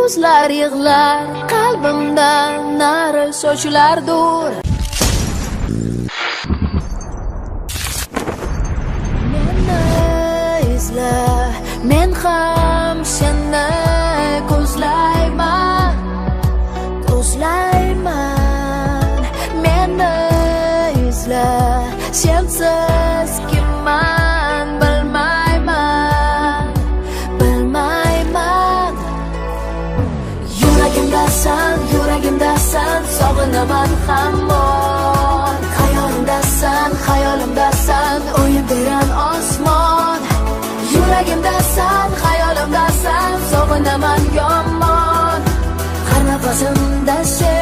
ko'zlar yig'lar, qalbimdan nari sochlardur. Meni izla, men ham seni ko'zlayman. Meni izla, sensiz kimman bilmayman. Yuragimdasan, sog'inaman hamon. Xayolimdasan, o'yin beran osmon. Yuragimdasan, xayolimdasan, sog'inaman yomon. Har nafasimda sen